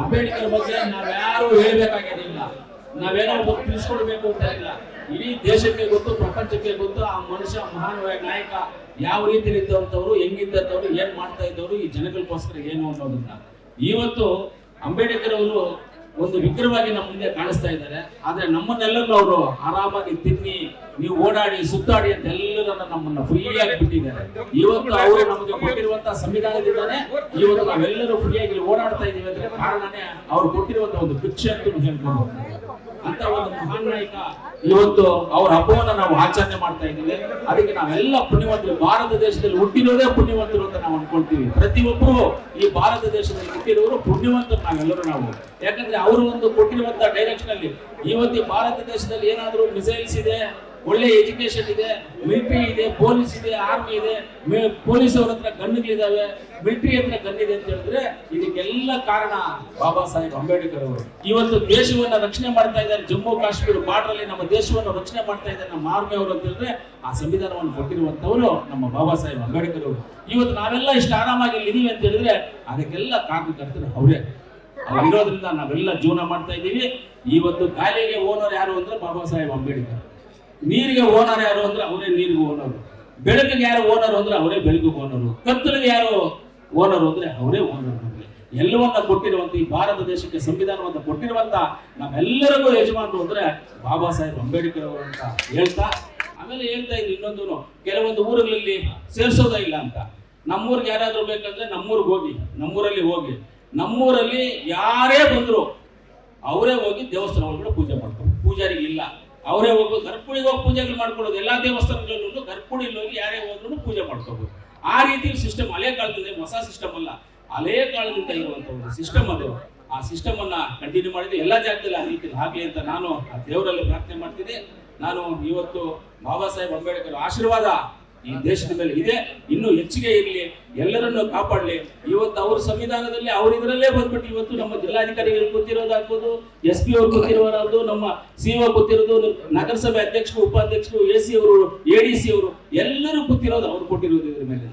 ಅಂಬೇಡ್ಕರ್ ಬಗ್ಗೆ ನಾವ್ಯಾರು ಹೇಳ್ಬೇಕಾಗಿಲ್ಲ, ನಾವೇನೋ ತಿಳಿಸ್ಕೊಡ್ಬೇಕು ಅಂತ ಇಲ್ಲ. ಇಡೀ ದೇಶಕ್ಕೆ ಗೊತ್ತು, ಪ್ರಪಂಚಕ್ಕೆ ಗೊತ್ತು ಆ ಮನುಷ್ಯ ಮಹಾನ್ ನಾಯಕ ಯಾವ ರೀತಿ ಇದ್ದವಂತವ್ರು, ಹೆಂಗಿದ್ದವರು, ಏನ್ ಮಾಡ್ತಾ ಇದ್ದವರು, ಈ ಜನಗಳಿಗೋಸ್ಕರ ಏನು ಅನ್ನೋದನ್ನ. ಇವತ್ತು ಅಂಬೇಡ್ಕರ್ ಅವರು ಒಂದು ವಿಗ್ರಹವಾಗಿ ನಮ್ಮ ಮುಂದೆ ಕಾಣಿಸ್ತಾ ಇದ್ದಾರೆ. ಆದ್ರೆ ನಮ್ಮನ್ನೆಲ್ಲರೂ ಅವರು ಆರಾಮಾಗಿ ತಿನ್ನಿ, ನೀವು ಓಡಾಡಿ ಸುತ್ತಾಡಿ ಅಂತ ಎಲ್ಲರನ್ನ ನಮ್ಮನ್ನ ಫ್ರೀಯಾಗಿ ಬಿಟ್ಟಿದ್ದಾರೆ. ಇವತ್ತು ಅವರು ನಮಗೆ ಕೊಟ್ಟಿರುವಂತಹ ಸಂವಿಧಾನದಿಂದಾನೇ ಇವತ್ತು ನಾವೆಲ್ಲರೂ ಫ್ರೀಯಾಗಿ ಓಡಾಡ್ತಾ ಇದೀವಿ ಅಂದ್ರೆ ಕಾರಣನೇ ಅವ್ರು ಕೊಟ್ಟಿರುವಂತಹ ಒಂದು ಭಿಕ್ಷೆ ಅಂತ ಹೇಳ್ಬೋದು. ಅಂತ ಒಂದು ಮಹಾನ್ ನಾಯಕ ಇವತ್ತು ಅವ್ರ ಹಬ್ಬವನ್ನ ನಾವು ಆಚರಣೆ ಮಾಡ್ತಾ ಇದ್ದೀವಿ. ಅದಕ್ಕೆ ನಾವೆಲ್ಲ ಪುಣ್ಯವಂತರು, ಭಾರತ ದೇಶದಲ್ಲಿ ಹುಟ್ಟಿರೋದೇ ಪುಣ್ಯವಂತರು ಅಂತ ನಾವು ಅನ್ಕೊಳ್ತೀವಿ. ಪ್ರತಿಯೊಬ್ಬರು ಈ ಭಾರತ ದೇಶದಲ್ಲಿ ಹುಟ್ಟಿರೋರು ಪುಣ್ಯವಂತರು ನಾವೆಲ್ಲರೂ ನಾವು. ಯಾಕಂದ್ರೆ ಅವರು ಒಂದು ಕೊಟ್ಟಿರುವಂತಹ ಡೈರೆಕ್ಷನ್ ಅಲ್ಲಿ ಇವತ್ತು ಈ ಭಾರತ ದೇಶದಲ್ಲಿ ಏನಾದ್ರೂ ಮಿಸೈಲ್ಸ್ ಇದೆ, ಒಳ್ಳೆ ಎಜುಕೇಶನ್ ಇದೆ, ಮಿಲಿಟರಿ ಇದೆ, ಪೊಲೀಸ್ ಇದೆ, ಆರ್ಮಿ ಇದೆ, ಪೊಲೀಸ್ ಅವ್ರ ಹತ್ರ ಗನ್ಗಳಿದಾವೆ, ಮಿಲಿಟರಿ ಹತ್ರ ಗನ್ ಇದೆ ಅಂತ ಹೇಳಿದ್ರೆ ಇದಕ್ಕೆಲ್ಲ ಕಾರಣ ಬಾಬಾ ಸಾಹೇಬ್ ಅಂಬೇಡ್ಕರ್ ಅವರು. ಇವತ್ತು ದೇಶವನ್ನ ರಕ್ಷಣೆ ಮಾಡ್ತಾ ಇದ್ದಾರೆ. ಜಮ್ಮು ಕಾಶ್ಮೀರ ಬಾರ್ಡರ್ ಅಲ್ಲಿ ನಮ್ಮ ದೇಶವನ್ನು ರಕ್ಷಣೆ ಮಾಡ್ತಾ ಇದ್ದಾರೆ ನಮ್ಮ ಆರ್ಮಿ ಅವರು ಅಂತ ಹೇಳಿದ್ರೆ ಆ ಸಂವಿಧಾನವನ್ನು ಕೊಟ್ಟಿರುವಂತವರು ನಮ್ಮ ಬಾಬಾ ಸಾಹೇಬ್ ಅಂಬೇಡ್ಕರ್ ಅವರು. ಇವತ್ತು ನಾವೆಲ್ಲ ಇಷ್ಟು ಆರಾಮಾಗಿ ಇದೀವಿ ಅಂತ ಹೇಳಿದ್ರೆ ಅದಕ್ಕೆಲ್ಲ ಕಾರಣಕರ್ತರು ಅವರೇ. ಅವ್ರು ಇರೋದ್ರಿಂದ ನಾವೆಲ್ಲ ಜೀವನ ಮಾಡ್ತಾ ಇದ್ದೀವಿ. ಇವತ್ತು ಗಾಳಿಗೆ ಓನರ್ ಯಾರು ಅಂದ್ರೆ ಬಾಬಾ ಸಾಹೇಬ್ ಅಂಬೇಡ್ಕರ್. ನೀರಿಗೆ ಓನರ್ ಯಾರು ಅಂದ್ರೆ ಅವರೇ ನೀರಿಗೆ ಓನರು. ಬೆಳಕಿಗೆ ಯಾರು ಓನರ್ ಅಂದ್ರೆ ಅವರೇ ಬೆಳಕಿಗೆ ಓನರು. ಕತ್ತಲಿಗೆ ಯಾರು ಓನರು ಅಂದ್ರೆ ಅವರೇ ಓನರ್. ಎಲ್ಲವನ್ನ ಕೊಟ್ಟಿರುವಂತ ಈ ಭಾರತ ದೇಶಕ್ಕೆ ಸಂವಿಧಾನವನ್ನ ಕೊಟ್ಟಿರುವಂತ ನಾವೆಲ್ಲರಿಗೂ ಯಜಮಾನರು ಅಂದ್ರೆ ಬಾಬಾ ಸಾಹೇಬ್ ಅಂಬೇಡ್ಕರ್ ಅವರು ಅಂತ ಹೇಳ್ತಾ, ಆಮೇಲೆ ಹೇಳ್ತಾ ಇದ್ರು ಇನ್ನೊಂದು, ಕೆಲವೊಂದು ಊರುಗಳಲ್ಲಿ ಸೇರ್ಸೋದೇ ಇಲ್ಲ ಅಂತ. ನಮ್ಮೂರ್ಗೆ ಯಾರಾದ್ರೂ ಬೇಕಂದ್ರೆ ನಮ್ಮೂರ್ಗೆ ಹೋಗಿ, ನಮ್ಮೂರಲ್ಲಿ ಹೋಗಿ, ನಮ್ಮೂರಲ್ಲಿ ಯಾರೇ ಬಂದ್ರು ಅವರೇ ಹೋಗಿ ದೇವಸ್ಥಾನ ಒಳಗಡೆ ಪೂಜೆ ಮಾಡ್ತಾರೆ. ಪೂಜಾರಿಗೆ ಇಲ್ಲ, ಅವರೇ ಹೋಗಿ ಗರ್ಭುಡಿಗೆ ಹೋಗಿ ಪೂಜೆಗಳು ಮಾಡ್ಕೊಳ್ಳೋದು. ಎಲ್ಲಾ ದೇವಸ್ಥಾನಗಳಲ್ಲೂ ಗರ್ಭುಡಿಲಿ ಹೋಗಿ ಯಾರೇ ಹೋದ್ರು ಪೂಜೆ ಮಾಡ್ಕೋಬಹುದು. ಆ ರೀತಿ ಸಿಸ್ಟಮ್ ಹಳೆ ಕಾಲದಿಂದ, ಹೊಸ ಸಿಸ್ಟಮ್ ಅಲ್ಲ, ಹಳೆ ಕಾಲದಿಂದ ಇರುವಂತ ಒಂದು ಸಿಸ್ಟಮ್ ಅದು. ಆ ಸಿಸ್ಟಮ್ ಅನ್ನ ಕಂಟಿನ್ಯೂ ಮಾಡಿದ್ರೆ ಎಲ್ಲಾ ಜಾಗದಲ್ಲಿ ಆ ರೀತಿ ಆಗ್ಲಿ ಅಂತ ನಾನು ಆ ದೇವರಲ್ಲಿ ಪ್ರಾರ್ಥನೆ ಮಾಡ್ತೀನಿ. ನಾನು ಇವತ್ತು ಬಾಬಾ ಸಾಹೇಬ್ ಅಂಬೇಡ್ಕರ್ ಆಶೀರ್ವಾದ ಈ ದೇಶದ ಮೇಲೆ ಇದೆ, ಇನ್ನೂ ಹೆಚ್ಚಿಗೆ ಇರಲಿ, ಎಲ್ಲರನ್ನು ಕಾಪಾಡಲಿ. ಇವತ್ತು ಅವ್ರ ಸಂವಿಧಾನದಲ್ಲಿ ಅವ್ರ ಇದರಲ್ಲೇ ಬಂದ್ಬಿಟ್ಟು ಇವತ್ತು ನಮ್ಮ ಜಿಲ್ಲಾಧಿಕಾರಿಗಳು ಕೂತಿರೋದಾಗ್ಬೋದು, SP ಅವ್ರು ಕೂತಿರೋದು, ನಮ್ಮ CO ಕೂತಿರೋದು, ನಗರಸಭೆ ಅಧ್ಯಕ್ಷರು, ಉಪಾಧ್ಯಕ್ಷರು, AC ಅವರು, ADC ಅವರು ಎಲ್ಲರೂ ಕೂತಿರೋದು ಅವ್ರು ಕೊಟ್ಟಿರೋದು ಇದ್ರ ಮೇಲೆ.